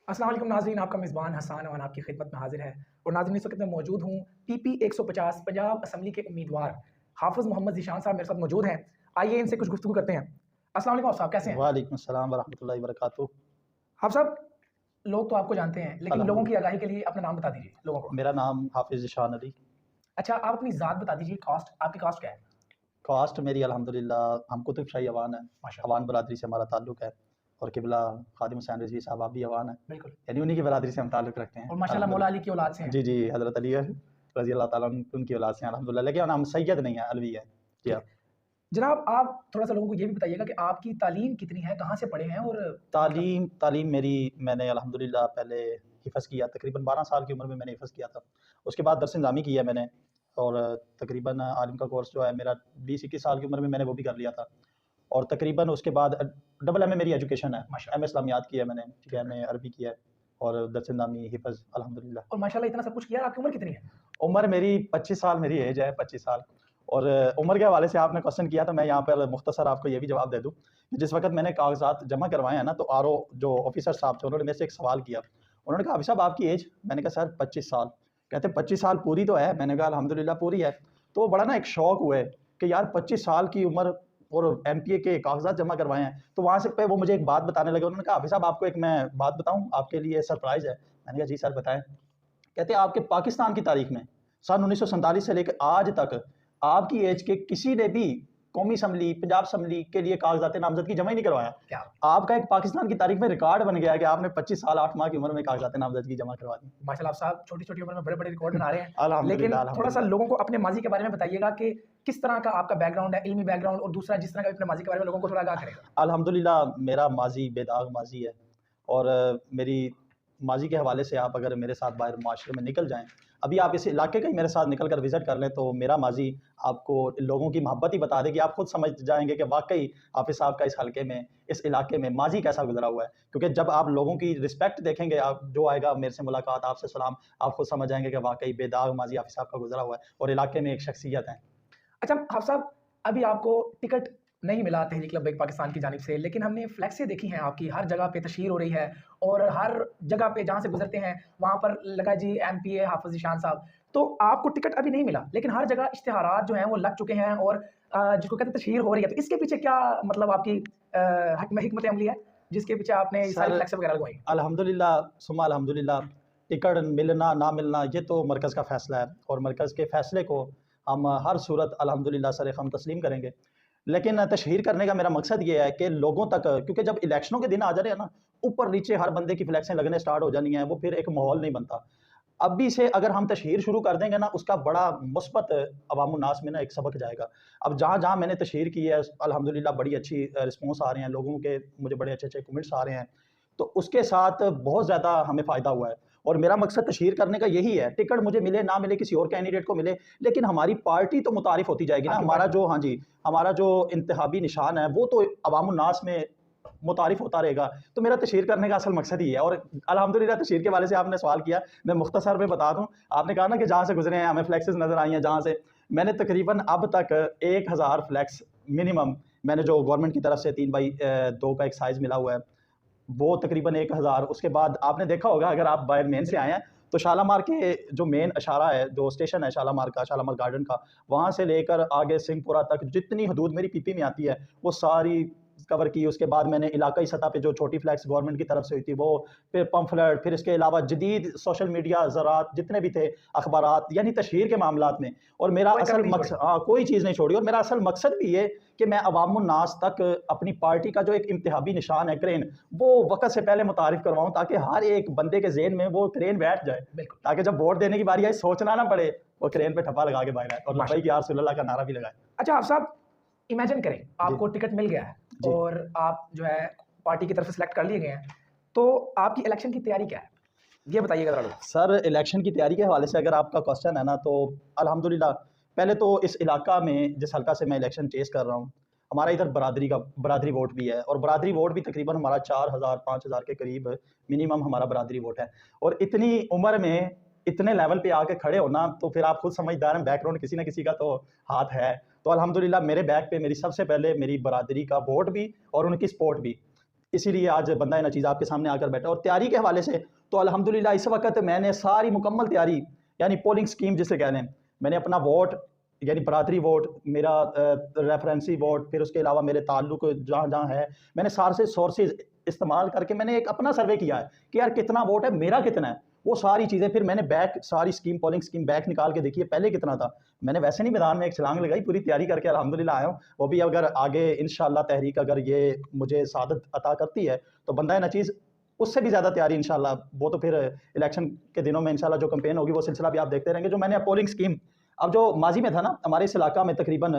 अस्सलाम वालेकुम नाज़रीन, आपका मेज़बान हसन अमान आपकी खिदमत में हाज़िर है। और नाज़रीन, इस वक्त मैं मौजूद हूँ पीपी 150 पंजाब असम्बली के उम्मीदवार हाफ़िज़ मोहम्मद ज़ीशान साहब मेरे साथ मौजूद हैं। आइए इनसे कुछ गुफ्तगू करते हैं। अस्सलाम वालेकुम साहब, कैसे हैं? वालेकुम अस्सलाम वरहमतुल्लाहि वबरकातुहू। आप साहब, लोग तो आपको जानते हैं, लेकिन लोगों की अल्हम्दुलिल्लाह। आगाही के लिए अपना नाम बता दीजिए लोगों को। मेरा नाम हाफ़िज़ ज़ीशान अली। अच्छा, आप अपनी ज़ात बता दीजिए, कास्ट, आपकी कास्ट क्या है? कास्ट मेरी अल्हम्दुलिल्लाह हम कुतुब शाही अवान है। माशाअल्लाह। अवान बरादरी से हमारा ताल्लुक़ है और क़िबला ख़ादिम हुसैन रिज़वी साहब आप भी अवान हैं, बिल्कुल। यानी उन्हीं की बरादरी से हम ताल्लुक़ रखते हैं और माशाअल्लाह मौला अली की औलाद से अल्हम्दुलिल्लाह। हैं। जी, जी, हज़रत अली रज़ी अल्लाह ताला उनकी औलाद से हैं अल्हम्दुलिल्लाह, लेकिन हम सैयद नहीं है, अलवी है। जी ठीक हाँ। है। जनाब, आप थोड़ा-सा लोगों को ये भी बताइएगा कि आपकी तालीम कितनी है? कहाँ से पढ़े हैं? और मतलब तालीम तालीम मेरी मैंने अल्हम्दुलिल्लाह पहले हिफ़्ज़ किया, तकरीबन 12 साल की उम्र में मैंने हिफ़्ज़ किया था। उसके बाद दर्स निज़ामी किया मैंने और तकरीबन आलिम का कोर्स जो है मेरा 20-21 साल की उम्र में मैंने वो भी कर लिया था। और तकरीबन उसके बाद डबल एमए मेरी एजुकेशन है। एमए माशाअल्लाह। इस्लामियात किया मैंने, ठीक है, ठीक है। एमए अरबी किया है और दर्स निज़ामी हिफ़्ज़ अल्हम्दुलिल्लाह। और माशाअल्लाह इतना सब कुछ किया, आपकी उम्र कितनी है? उम्र मेरी 25 साल मेरी एज है, 25 साल। और उम्र के हवाले से आपने क्वेश्चन किया तो मैं यहाँ पर मुख्तसर आपको ये भी जवाब दे दूँ, कि जिस वक़्त मैंने कागज़ात जमा करवाए हैं ना, तो आरओ जो ऑफ़िसर साहब थे उन्होंने मेरे से एक सवाल किया। उन्होंने कहा, "हाफ़िज़ साहब आपकी एज?" मैंने कहा, "सर 25 साल।" कहते, "25 साल पूरी तो है?" मैंने कहा, "अल्हम्दुलिल्लाह पूरी है।" तो वो बड़ा ना एक शौक हुए कि यार 25 साल की उम्र और एमपीए के कागज़ात जमा करवाए हैं। तो वहाँ से पे वो मुझे एक बात बताने लगे। उन्होंने कहा, "हाफ़िज़ साहब आपको एक मैं बात बताऊँ, आपके लिए सरप्राइज़ है।" मैंने कहा, "जी सर बताएँ।" कहते हैं, "आपके पाकिस्तान की तारीख में सन 1947 से लेकर आज तक आपकी एज के किसी ने भी कौमी असम्बली, पंजाब असम्बली के लिए कागज़ात नामज़दगी जमा ही नहीं करवाया। क्या? आपका एक पाकिस्तान की तारीख में रिकॉर्ड बन गया है कि आपने 25 साल 8 माह की उम्र में कागज़ात नामज़दगी जमा करवा दी।" माशाल्लाह, आप साहब छोटी-छोटी उम्र में बड़े-बड़े रिकॉर्ड बना रहे हैं। लेकिन अल्हम्दुलिल्लाह, थोड़ा-सा अल्हम्दुलिल्लाह। लोगों को अपने माज़ी के बारे में बताइएगा कि किस तरह का आपका बैकग्राउंड है, इल्मी बैकग्राउंड, और दूसरा जिस तरह का अपने माज़ी के बारे में लोगों को थोड़ा आगाह करें। अल्हम्दुलिल्लाह मेरा माज़ी बेदाग माज़ी है और मेरी माज़ी के हवाले से आप अगर मेरे साथ बाहर माशरे में निकल जाएँ, अभी आप इस इलाके का ही मेरे साथ निकल कर विज़िट कर लें, तो मेरा माज़ी आपको लोगों की मोहब्बत ही बता देगी। आप खुद समझ जाएँगे कि वाक़ई हाफ़िज़ साहब का इस हलके में, इस इलाके में माज़ी कैसा गुज़रा हुआ है। क्योंकि जब आप लोगों की रिस्पेक्ट देखेंगे, आप जो आएगा मेरे से मुलाकात, आपसे सलाम, आप खुद समझ जाएँगे कि वाक़ई बेदाग माज़ी हाफ़िज़ साहब का गुज़रा हुआ है और इलाके में एक शख्सियत है। अच्छा हाफ़िज़ साहब, अभी आपको टिकट नहीं मिला तहरीक लब्बैक पाकिस्तान की जानिब से, लेकिन हमने फ्लेक्सें देखी हैं आपकी, हर जगह पे तशहीर हो रही है और हर जगह पे जहाँ से गुज़रते हैं, वहाँ पर लगा जी एमपीए हाफ़िज़ ज़ीशान साहब। तो आपको टिकट अभी नहीं मिला, लेकिन हर जगह इश्तिहारात जो हैं वो लग चुके हैं और जिसको कहते हैं तशहीर हो रही है। तो इसके पीछे क्या मतलब आपकी हिकमत अमली है, जिसके पीछे आपने ये सारी सर फ्लेक्सें वगैरह लगवाई? अल्हम्दुलिल्लाह सुम्मा अल्हम्दुलिल्लाह, टिकट मिलना ना मिलना ये तो मरकज़ का फ़ैसला है और मरकज़ के फ़ैसले को हम हर सूरत अल्हम्दुलिल्लाह सर-ए-ख़म तस्लीम करेंगे। लेकिन तशहीर करने का मेरा मकसद ये है कि लोगों तक, क्योंकि जब इलेक्शनों के दिन आ जा रहे हैं ना, ऊपर-नीचे हर बंदे की फ्लेक्सें लगने स्टार्ट हो जानी हैं, वो फिर एक माहौल नहीं बनता। अभी से अगर हम तशहीर शुरू कर देंगे ना, उसका बड़ा मुस्बत अवामुन्नास में ना एक सबक जाएगा। अब जहाँ-जहाँ मैंने तशहीर की है, अल्हम्दुलिल्लाह बड़ी अच्छी रिस्पॉन्स आ रहे हैं, लोगों के मुझे बड़े अच्छे-अच्छे कमेंट्स आ रहे हैं। तो उसके साथ बहुत ज़्यादा हमें फ़ायदा हुआ है और मेरा मकसद तशहीर करने का यही है, टिकट मुझे मिले, ना मिले, किसी और कैंडिडेट को मिले, लेकिन हमारी पार्टी तो मुतारिफ़ होती जाएगी ना, आपकी हमारा पार्टी। जो हाँ जी, हमारा जो इंतखाबी निशान है, वो तो अवामुन्नास में मुतारिफ़ होता रहेगा। तो मेरा तशहीर करने का असल मकसद ही है और अल्हम्दुलिल्लाह तशहीर के हवाले से आपने सवाल किया, मैं मुख्तसर में बता दूँ। आपने कहा ना कि जहाँ से गुज़रे हैं, हमें फ्लेक्सेस नज़र आई हैं जहाँ से, मैंने तकरीबन अब तक 1000 फ्लेक्स मिनिमम मैंने जो गवर्नमेंट की तरफ से 3 बाई 2 का एक साइज़ मिला हुआ है, वो तकरीबन 1000। उसके बाद आपने देखा होगा अगर आप बाय मेन से आए हैं, तो शालामार के जो मेन इशारा है, जो स्टेशन है शालामार का, शालामार गार्डन का, वहाँ से लेकर आगे सिंहपुरा तक जितनी हदूद मेरी पीपी में आती है, वो सारी कवर की। उसके बाद मैंने इलाकाई सतह पे जो छोटी फ्लैग्स गवर्नमेंट की तरफ से हुई थी वो, फिर पम्फलेट, फिर इसके अलावा जदीद सोशल मीडिया ज़रात जितने भी थे, अखबारात, यानी तशहीर के मामलात में। और मेरा कोई कमी असल नहीं छोड़ी। मकसद, हाँ, कोई चीज़ नहीं छोड़ी और मेरा असल मकसद भी ये कि मैं अवामुन्नास तक अपनी पार्टी का जो एक इंतखाबी निशान है क्रेन, वो वक़्त से पहले मुतारिफ़ करवाऊँ ताकि हर एक बंदे के ज़हन में वो क्रेन बैठ जाए। बिल्कुल। ताकि जब वोट देने की बारी आए सोचना ना पड़े, वो क्रेन पे ठप्पा लगा के बाहर आए और लब्बैक माशाल्लाह। या रसूल अल्लाह का नारा भी लगाए। अच्छा आप साहब, इमेजिन करें जी, आपको टिकट मिल गया है जी। और आप जो है पार्टी की तरफ से सिलेक्ट कर लिए गए हैं, तो आपकी इलेक्शन की तैयारी क्या है? ये बताइएगा ज़रा लोग। सर इलेक्शन की तैयारी के हवाले से अगर आपका क्वेश्चन है ना, तो अल्हम्दुलिल्लाह पहले तो इस इलाका में जिस हल्का से मैं इलेक्शन चेस कर रहा हूँ, हमारा इधर बरादरी वोट भी है और बरादरी वोट भी तकरीबन हमारा 4000 5000 के करीब मिनिमम हमारा बरादरी वोट है। और इतनी उम्र में इतने लेवल पे आके खड़े होना, तो फिर आप खुद समझदार हैं, बैकग्राउंड किसी न किसी का तो हाथ है। तो अल्हम्दुलिल्लाह मेरे बैक पे मेरी सबसे पहले मेरी बरादरी का वोट भी और उनकी सपोर्ट भी। इसीलिए आज बंदा नचीज़ आपके सामने आकर बैठा। और तैयारी के हवाले से तो अल्हम्दुलिल्लाह इस वक्त मैंने सारी मुकम्मल तैयारी, यानी पोलिंग स्कीम जिसे कह लें, मैंने अपना वोट यानी बरादरी वोट, मेरा रेफरेंसी वोट, फिर उसके अलावा मेरे ताल्लुक जहाँ जहाँ है, मैंने सारे सोर्सेज इस्तेमाल करके मैंने एक अपना सर्वे किया है कि यार कितना वोट है, मेरा कितना है, वो सारी चीज़ें। फिर मैंने बैक सारी स्कीम, पोलिंग स्कीम बैक निकाल के देखी है पहले कितना था। मैंने वैसे नहीं मैदान में एक छलांग लगाई, पूरी तैयारी करके अल्हम्दुलिल्लाह आया हूँ। वो भी अगर आगे इंशाल्लाह तहरीक अगर ये मुझे सादत अता करती है तो बंदा नचीज़ उससे भी ज़्यादा तैयारी इंशाल्लाह, वो तो फिर इलेक्शन के दिनों में इंशाल्लाह जो कैंपेन होगी वो सिलसिला भी आप देखते रहेंगे। जो मैंने पोलिंग स्कीम, अब जो माजी में था ना, हमारे इस इलाका में तकरीबन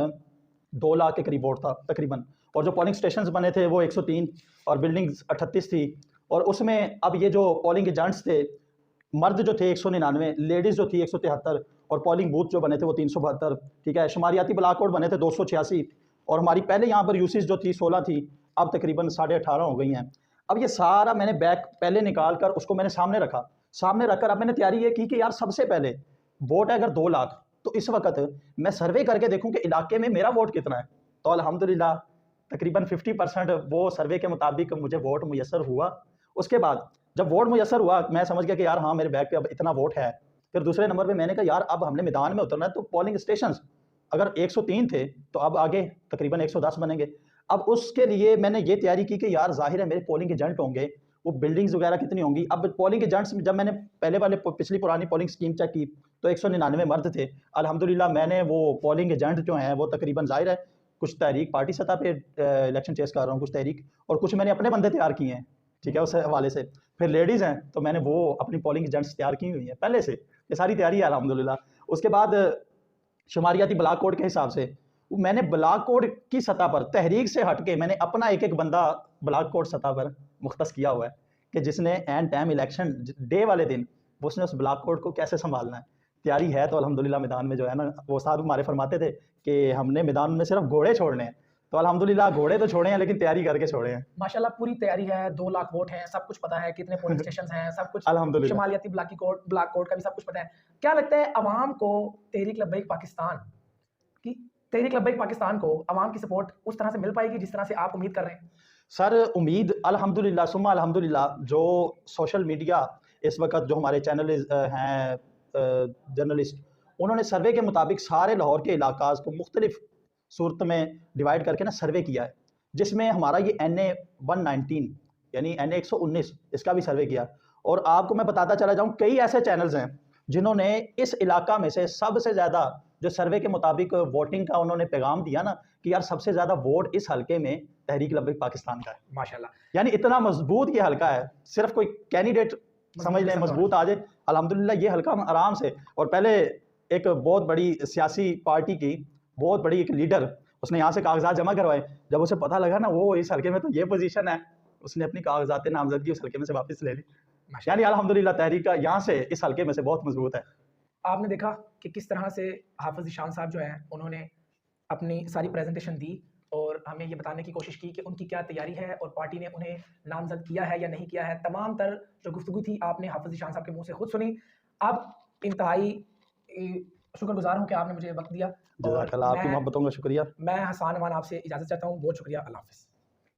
2 लाख के करीब वोट था तकरीबन, और जो पोलिंग स्टेशन बने थे वो 103 और बिल्डिंग्स 38 थी। और उसमें अब ये जो पोलिंग एजेंट्स थे, मर्द जो थे 199, लेडीज़ जो थी 173, और पोलिंग बूथ जो बने थे वो 372, ठीक है। शुमारियाती ब्लॉक कोड बने थे 286, और हमारी पहले यहाँ पर यूसीज जो थी 16 थी, अब तकरीबन 18.5 हो गई हैं। अब ये सारा मैंने बैक पहले निकाल कर उसको मैंने सामने रखा, सामने रखकर अब मैंने तैयारी ये की कि यार सबसे पहले वोट है अगर 2 लाख, तो इस वक्त मैं सर्वे करके देखूं कि इलाके में मेरा वोट कितना है। तो अल्हम्दुलिल्लाह तकरीबन 50% वो सर्वे के मुताबिक मुझे वोट मुयस्सर हुआ। उसके बाद जब वोट मुयस्सर हुआ, मैं समझ गया कि यार हाँ मेरे बैग पे अब इतना वोट है। फिर दूसरे नंबर पे मैंने कहा यार अब हमने मैदान में उतरना है, तो पोलिंग स्टेशंस अगर 103 थे तो अब आगे तकरीबन 110 बनेंगे। अब उसके लिए मैंने ये तैयारी की कि यार ज़ाहिर है मेरे पोलिंग एजेंट होंगे, वो बिल्डिंग्स वगैरह कितनी होंगी। अब पोलिंग एजेंट्स में जब मैंने पहले वाले पिछली पुरानी पोलिंग स्कीम चेक की तो 199 मर्द थे। अल्हम्दुलिल्लाह मैंने वो पोलिंग एजेंट जो हैं वो तकरीबन ज़ाहिर है कुछ तहरीक पार्टी सतह पे इलेक्शन चेस कर रहा हूँ, कुछ तहरीक, और कुछ मैंने अपने बंदे तैयार किए हैं, ठीक है, उस हवाले से। फिर लेडीज़ हैं तो मैंने वो अपनी पोलिंग एजेंट्स तैयार की हुई हैं पहले से, ये सारी तैयारी है अल्हम्दुलिल्लाह। उसके बाद शुमारियाती ब्लॉक कोड के हिसाब से मैंने ब्लॉक कोड की सतह पर तहरीक से हट के मैंने अपना एक एक बंदा ब्लॉक कोड सतह पर मुख्तस किया हुआ है कि जिसने एंड टाइम इलेक्शन डे वाले दिन उसने उस ब्लॉक कोड को कैसे संभालना है। तैयारी है तो अल्हम्दुलिल्लाह मैदान में जो है ना, वो साहब हमारे फरमाते थे कि हमने मैदान में सिर्फ घोड़े छोड़ने हैं, तो अल्हम्दुलिल्लाह घोड़े तो छोड़े हैं लेकिन तैयारी करके छोड़े हैं। माशाल्लाह पूरी तैयारी है, 2 लाख वोट हैं, सब कुछ पता है, कितने पोलिंग स्टेशंस हैं, सब कुछ, अल्हम्दुलिल्लाह। शुमालियाती ब्लॉक कोड का भी सब कुछ पता है। क्या लगता है अवाम को तहरीक लब्बैक पाकिस्तान की, तहरीक लब्बैक पाकिस्तान को अवाम की सपोर्ट उस तरह से मिल पाएगी जिस तरह से आप उम्मीद कर रहे हैं? सर उम्मीद अल्हम्दुलिल्लाह सुम्मा अल्हम्दुलिल्लाह, जो सोशल मीडिया इस वक्त जो हमारे चैनल हैं जर्नलिस्ट, उन्होंने सर्वे के मुताबिक सारे लाहौर के इलाकाज़ को मुख्तलिफ सूरत में डिवाइड करके ना सर्वे किया है, जिसमें हमारा ये NA 119 यानी NA 119 इसका भी सर्वे किया। और आपको मैं बताता चला जाऊँ, कई ऐसे चैनल्स हैं जिन्होंने इस इलाका में से सबसे ज़्यादा जो सर्वे के मुताबिक वोटिंग का उन्होंने पैगाम दिया ना कि यार सबसे ज़्यादा वोट इस हल्के में तहरीक लब्बैक पाकिस्तान का है। माशाल्लाह, यानी इतना मजबूत ये हल्का है, सिर्फ कोई कैंडिडेट समझ लें मजबूत आ जाए, अल्हम्दुलिल्लाह ये हल्का हम आराम से। और पहले एक बहुत बड़ी सियासी पार्टी की बहुत बड़ी एक लीडर, उसने यहाँ से कागजात जमा करवाए, जब उसे पता लगा ना वो इस हल्के में तो ये पोजीशन है, उसने अपनी कागजात नामजदगी उस हल्के में से वापस ले ली। यानी अल्हम्दुलिल्लाह तहरीक का यहाँ से इस हल्के में से बहुत मजबूत है। आपने देखा कि किस तरह से हाफिज़ ज़ीशान साहब जो हैं उन्होंने अपनी सारी प्रेजेंटेशन दी और हमें ये बताने की कोशिश की कि उनकी क्या तैयारी है और पार्टी ने उन्हें नामजद किया है या नहीं किया है। तमाम तर जो गुफ्तगू थी आपने हाफिज़ ज़ीशान साहब के मुंह से खुद सुनी। अब इंतहाई शुक्रगुजार हूँ कि आपने मुझे वक्त दिया, और जज़ाकल्लाह, आपकी मोहब्बतों का शुक्रिया। मैं हसान अमान आपसे इजाज़त चाहता हूँ। बहुत शुक्रिया, अल्लाह हाफ़िज़।